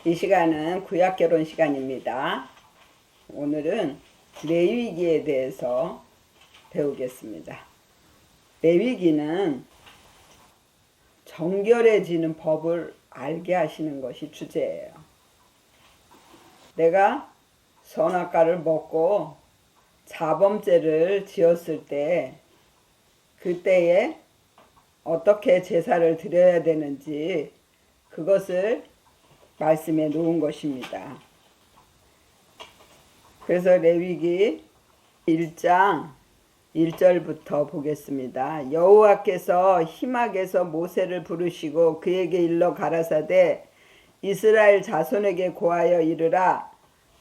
이 시간은 구약 결혼 시간입니다. 오늘은 레위기에 대해서 배우겠습니다. 레위기는 정결해지는 법을 알게 하시는 것이 주제예요. 내가 선악과를 먹고 자범죄를 지었을 때 그때에 어떻게 제사를 드려야 되는지 그것을 말씀해 놓은 것입니다. 그래서 레위기 1장 1절부터 보겠습니다. 여호와께서 희막에서 모세를 부르시고 그에게 일러 가라사대 이스라엘 자손에게 고하여 이르라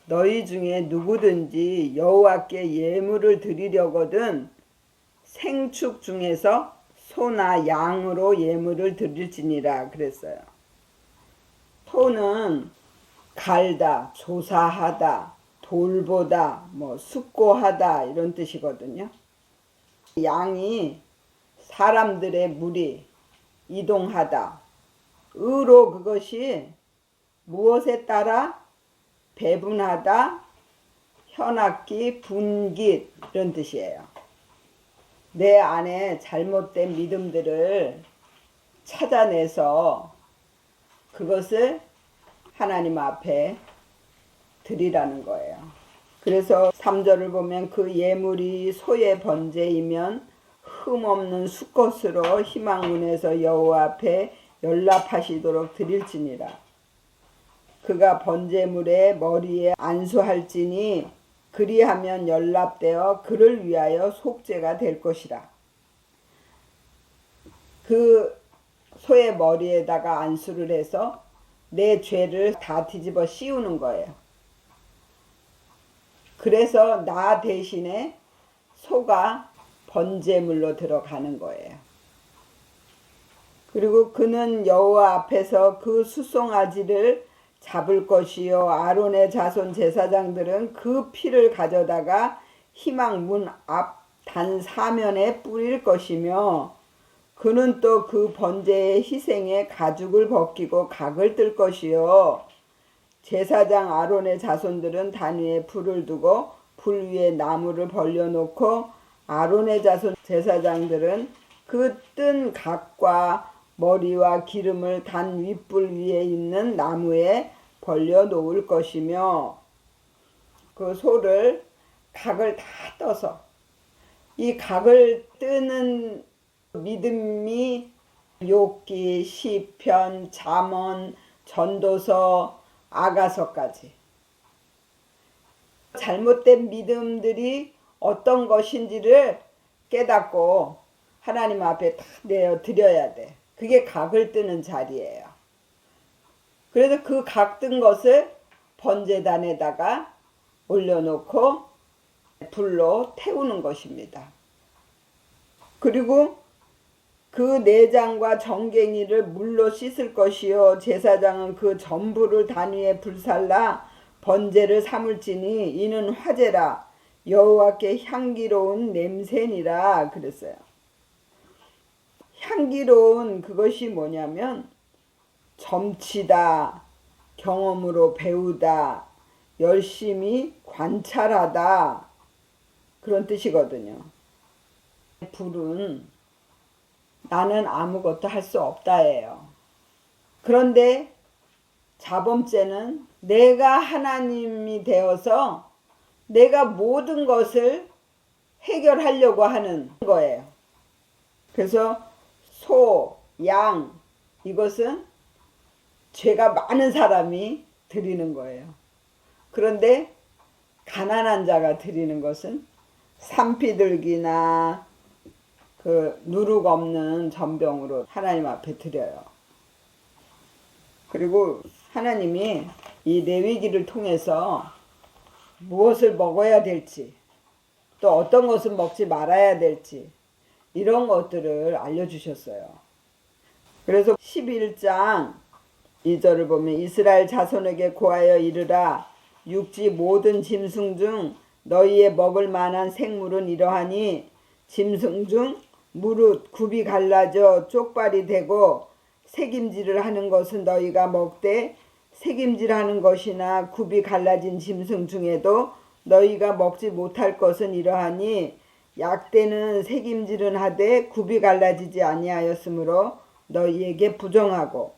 너희 중에 누구든지 여호와께 예물을 드리려거든 생축 중에서 소나 양으로 예물을 드릴지니라 그랬어요. 소는 갈다, 조사하다, 돌보다, 숙고하다 이런 뜻이거든요. 양이 사람들의 무리, 이동하다. 의로 그것이 무엇에 따라 배분하다, 현악기, 분깃 이런 뜻이에요. 내 안에 잘못된 믿음들을 찾아내서 그것을 하나님 앞에 드리라는 거예요. 그래서 3절을 보면 그 예물이 소의 번제이면 흠없는 수컷으로 희망문에서 여호와 앞에 연락하시도록 드릴지니라. 그가 번제물의 머리에 안수할지니 그리하면 연락되어 그를 위하여 속죄가 될 것이라. 그 소의 머리에다가 안수를 해서 내 죄를 다 뒤집어 씌우는 거예요. 그래서 나 대신에 소가 번제물로 들어가는 거예요. 그리고 그는 여호와 앞에서 그 수송아지를 잡을 것이요 아론의 자손 제사장들은 그 피를 가져다가 희망문 앞 단 사면에 뿌릴 것이며 그는 또 그 번제의 희생에 가죽을 벗기고 각을 뜰 것이요 제사장 아론의 자손들은 단 위에 불을 두고 불 위에 나무를 벌려놓고 아론의 자손 제사장들은 그 뜬 각과 머리와 기름을 단 윗불 위에 있는 나무에 벌려놓을 것이며 그 소를 각을 다 떠서 이 각을 뜨는 믿음이 욥기, 시편, 잠언, 전도서, 아가서까지 잘못된 믿음들이 어떤 것인지를 깨닫고 하나님 앞에 다 내어 드려야 돼. 그게 각을 뜨는 자리예요. 그래서 그 각 뜬 것을 번제단에다가 올려놓고 불로 태우는 것입니다. 그리고 그 내장과 정갱이를 물로 씻을 것이요 제사장은 그 전부를 단 위에 불살라 번제를 삼을지니 이는 화제라 여호와께 향기로운 냄새니라 그랬어요. 향기로운 그것이 뭐냐면 점치다, 경험으로 배우다, 열심히 관찰하다 그런 뜻이거든요. 불은 나는 아무것도 할 수 없다예요. 그런데 자범죄는 내가 하나님이 되어서 내가 모든 것을 해결하려고 하는 거예요. 그래서 소, 양 이것은 죄가 많은 사람이 드리는 거예요. 그런데 가난한 자가 드리는 것은 산비둘기나 그 누룩 없는 전병으로 하나님 앞에 드려요. 그리고 하나님이 이 레위기를 통해서 무엇을 먹어야 될지 또 어떤 것을 먹지 말아야 될지 이런 것들을 알려주셨어요. 그래서 11장 2절을 보면 이스라엘 자손에게 고하여 이르라 육지 모든 짐승 중 너희의 먹을 만한 생물은 이러하니 짐승 중 무릇 굽이 갈라져 쪽발이 되고 새김질을 하는 것은 너희가 먹되 색임질하는 것이나 굽이 갈라진 짐승 중에도 너희가 먹지 못할 것은 이러하니 약대는 색임질은 하되 굽이 갈라지지 아니하였으므로 너희에게 부정하고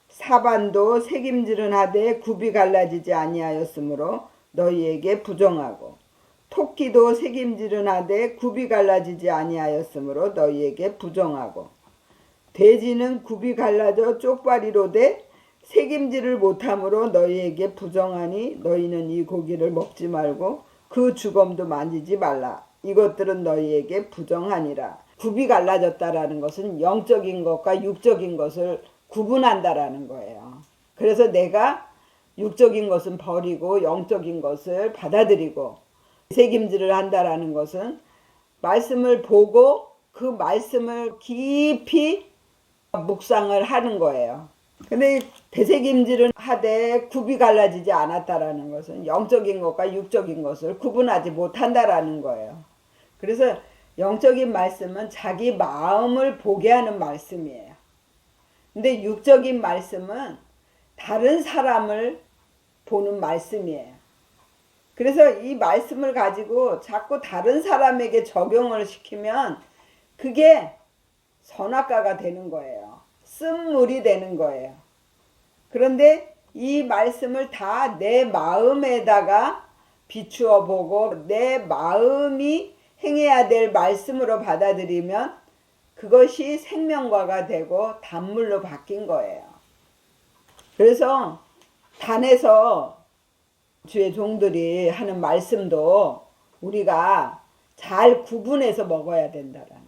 사반도 색임질은 하되 굽이 갈라지지 아니하였으므로 너희에게 부정하고 토끼도 색임질은 하되 굽이 갈라지지 아니하였으므로 너희에게 부정하고 돼지는 굽이 갈라져 쪽발이로 돼 색임질을 못함으로 너희에게 부정하니 너희는 이 고기를 먹지 말고 그 주검도 만지지 말라. 이것들은 너희에게 부정하니라. 굽이 갈라졌다라는 것은 영적인 것과 육적인 것을 구분한다라는 거예요. 그래서 내가 육적인 것은 버리고 영적인 것을 받아들이고 색임질을 한다라는 것은 말씀을 보고 그 말씀을 깊이 묵상을 하는 거예요. 근데 되새김질은 하되 굽이 갈라지지 않았다라는 것은 영적인 것과 육적인 것을 구분하지 못한다라는 거예요. 그래서 영적인 말씀은 자기 마음을 보게 하는 말씀이에요. 근데 육적인 말씀은 다른 사람을 보는 말씀이에요. 그래서 이 말씀을 가지고 자꾸 다른 사람에게 적용을 시키면 그게 선악과가 되는 거예요. 쓴물이 되는 거예요. 그런데 이 말씀을 다 내 마음에다가 비추어 보고 내 마음이 행해야 될 말씀으로 받아들이면 그것이 생명과가 되고 단물로 바뀐 거예요. 그래서 단에서 주의 종들이 하는 말씀도 우리가 잘 구분해서 먹어야 된다라는 거예요.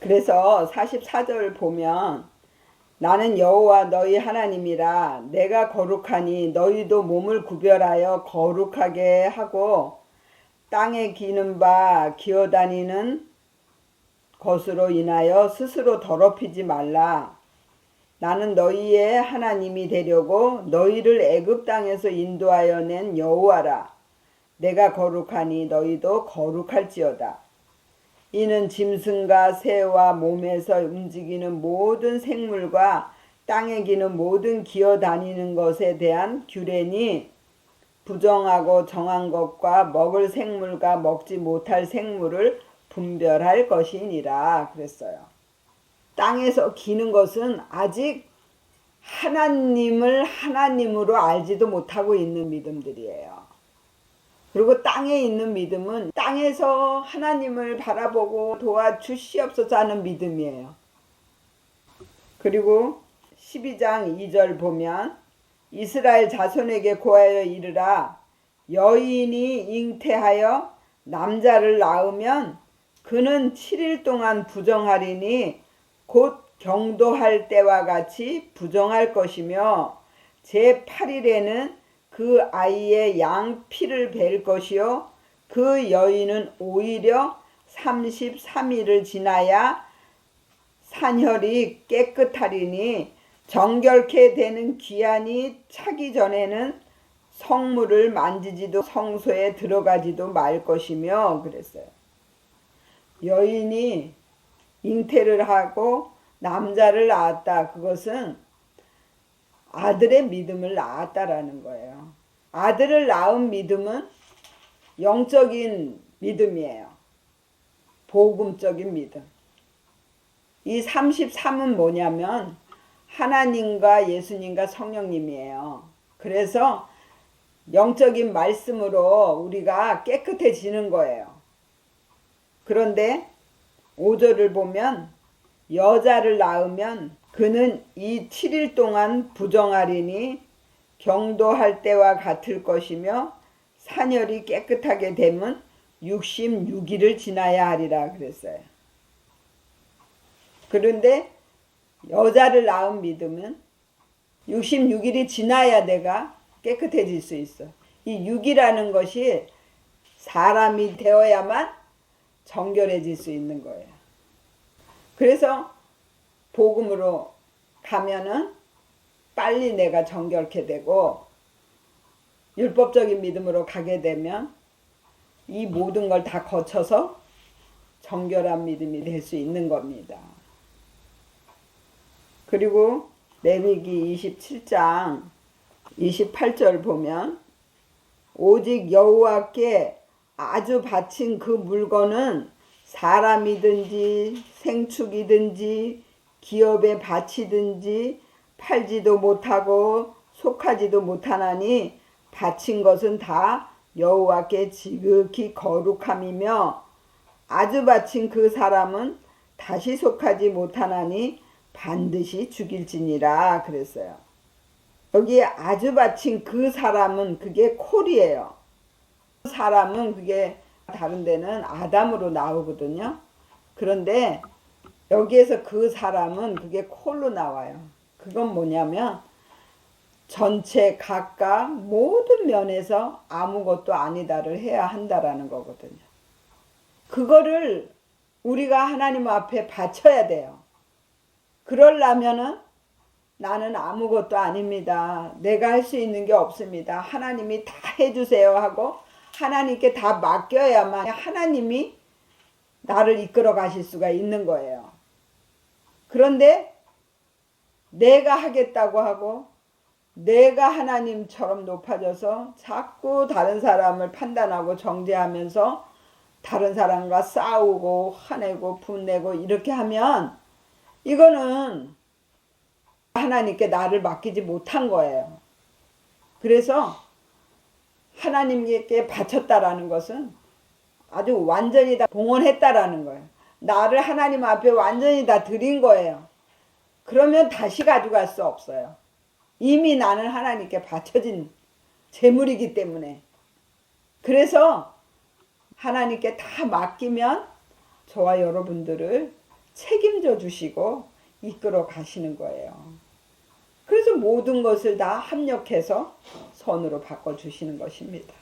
그래서 44절 보면 나는 여호와 너희 하나님이라 내가 거룩하니 너희도 몸을 구별하여 거룩하게 하고 땅에 기는 바 기어다니는 것으로 인하여 스스로 더럽히지 말라. 나는 너희의 하나님이 되려고 너희를 애굽 땅에서 인도하여 낸 여호와라. 내가 거룩하니 너희도 거룩할지어다. 이는 짐승과 새와 몸에서 움직이는 모든 생물과 땅에 기는 모든 기어다니는 것에 대한 규례니 부정하고 정한 것과 먹을 생물과 먹지 못할 생물을 분별할 것이니라 그랬어요. 땅에서 기는 것은 아직 하나님을 하나님으로 알지도 못하고 있는 믿음들이에요. 그리고 땅에 있는 믿음은 땅에서 하나님을 바라보고 도와주시옵소서 하는 믿음이에요. 그리고 12장 2절 보면 이스라엘 자손에게 고하여 이르라. 여인이 잉태하여 남자를 낳으면 그는 7일 동안 부정하리니 곧 경도할 때와 같이 부정할 것이며 제8일에는 그 아이의 양 피를 벨 것이요 그 여인은 오히려 33일을 지나야 산혈이 깨끗하리니 정결케 되는 기한이 차기 전에는 성물을 만지지도 성소에 들어가지도 말 것이며 그랬어요. 여인이 잉태를 하고 남자를 낳았다. 그것은 아들의 믿음을 낳았다라는 거예요. 아들을 낳은 믿음은 영적인 믿음이에요. 복음적인 믿음. 이 33은 뭐냐면 하나님과 예수님과 성령님이에요. 그래서 영적인 말씀으로 우리가 깨끗해지는 거예요. 그런데 5절을 보면 여자를 낳으면 그는 이 7일 동안 부정하리니 경도할 때와 같을 것이며 산혈이 깨끗하게 되면 66일을 지나야 하리라 그랬어요. 그런데 여자를 낳은 믿음은 66일이 지나야 내가 깨끗해질 수 있어. 이 6이라는 것이 사람이 되어야만 정결해질 수 있는 거예요. 그래서 복음으로 가면은 빨리 내가 정결케 되고 율법적인 믿음으로 가게 되면 이 모든 걸 다 거쳐서 정결한 믿음이 될 수 있는 겁니다. 그리고 레위기 27장 28절 보면 오직 여호와께 아주 바친 그 물건은 사람이든지 생축이든지 기업의 바치든지 팔지도 못하고 속하지도 못하나니 바친 것은 다 여호와께 지극히 거룩함이며 아주 바친 그 사람은 다시 속하지 못하나니 반드시 죽일지니라 그랬어요. 여기 아주 바친 그 사람은 그게 콜이에요. 사람은 그게 다른 데는 아담으로 나오거든요. 그런데 여기에서 그 사람은 그게 콜로 나와요. 그건 뭐냐면 전체 각각 모든 면에서 아무것도 아니다를 해야 한다라는 거거든요. 그거를 우리가 하나님 앞에 바쳐야 돼요. 그러려면은 나는 아무것도 아닙니다. 내가 할 수 있는 게 없습니다. 하나님이 다 해주세요 하고 하나님께 다 맡겨야만 하나님이 나를 이끌어 가실 수가 있는 거예요. 그런데 내가 하겠다고 하고 내가 하나님처럼 높아져서 자꾸 다른 사람을 판단하고 정죄하면서 다른 사람과 싸우고 화내고 분내고 이렇게 하면 이거는 하나님께 나를 맡기지 못한 거예요. 그래서 하나님께 바쳤다라는 것은 아주 완전히 다 봉헌했다라는 거예요. 나를 하나님 앞에 완전히 다 드린 거예요. 그러면 다시 가져갈 수 없어요. 이미 나는 하나님께 바쳐진 재물이기 때문에. 그래서 하나님께 다 맡기면 저와 여러분들을 책임져 주시고 이끌어 가시는 거예요. 그래서 모든 것을 다 합력해서 선으로 바꿔주시는 것입니다.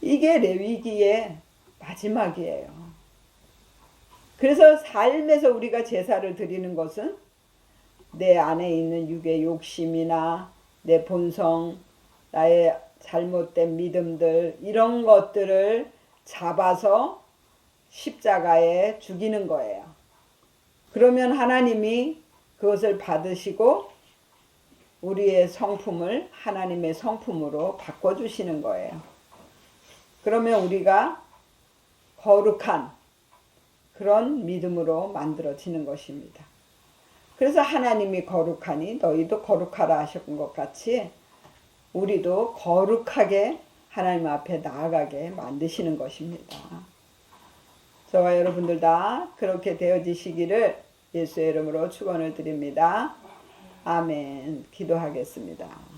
이게 레위기의 마지막이에요. 그래서 삶에서 우리가 제사를 드리는 것은 내 안에 있는 육의 욕심이나 내 본성, 나의 잘못된 믿음들 이런 것들을 잡아서 십자가에 죽이는 거예요. 그러면 하나님이 그것을 받으시고 우리의 성품을 하나님의 성품으로 바꿔주시는 거예요. 그러면 우리가 거룩한 그런 믿음으로 만들어지는 것입니다. 그래서 하나님이 거룩하니 너희도 거룩하라 하셨던 것 같이 우리도 거룩하게 하나님 앞에 나아가게 만드시는 것입니다. 저와 여러분들 다 그렇게 되어지시기를 예수의 이름으로 축원을 드립니다. 아멘. 기도하겠습니다.